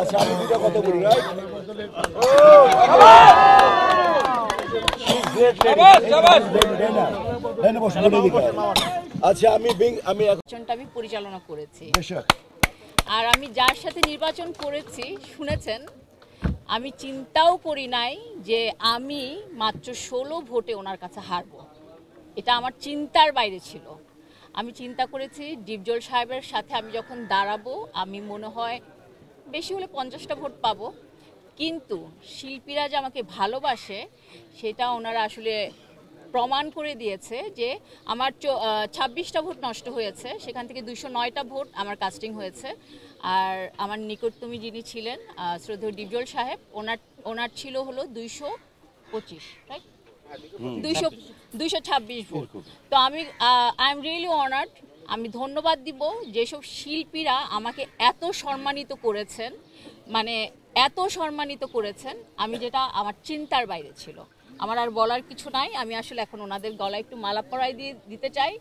আচ্ছা আমি দুটো কথা বলি রাইট আচ্ছা আমি পরিচালনা করেছি আর আমি যার সাথে নির্বাচন করেছি শুনেছেন আমি চিন্তাও করি নাই যে আমি মাত্র 16 ভোটে ওনার কাছে হারবো। এটা আমার চিন্তার বাইরে ছিল। আমি চিন্তা করেছি ডিপজল সাহেবের সাথে আমি যখন দাঁড়াবো আমি মনে হয় বেশি হলে 50টা ভোট পাবো, কিন্তু শিল্পীরা যে আমাকে ভালোবাসে সেটা ওনারা আসলে প্রমাণ করে দিয়েছে যে আমার 26টা ভোট নষ্ট হয়েছে, সেখান থেকে 209টা ভোট আমার কাস্টিং হয়েছে। আর আমার নিকটতমী যিনি ছিলেন শ্রদ্ধেয় ডিপজল সাহেব, ওনার ছিল হলো 225, রাইট, 226 ভোট। তো আই এম রিয়েলি অনার্ড। আমি ধন্যবাদ দিব যেসব শিল্পীরা আমাকে এত সম্মানিত করেছেন, মানে এত সম্মানিত করেছেন, আমি যেটা আমার চিন্তার বাইরে ছিল। আমার আর বলার কিছু নাই। আমি আসলে এখন ওনাদের গলায় একটু মালা পরাই দিতে চাই।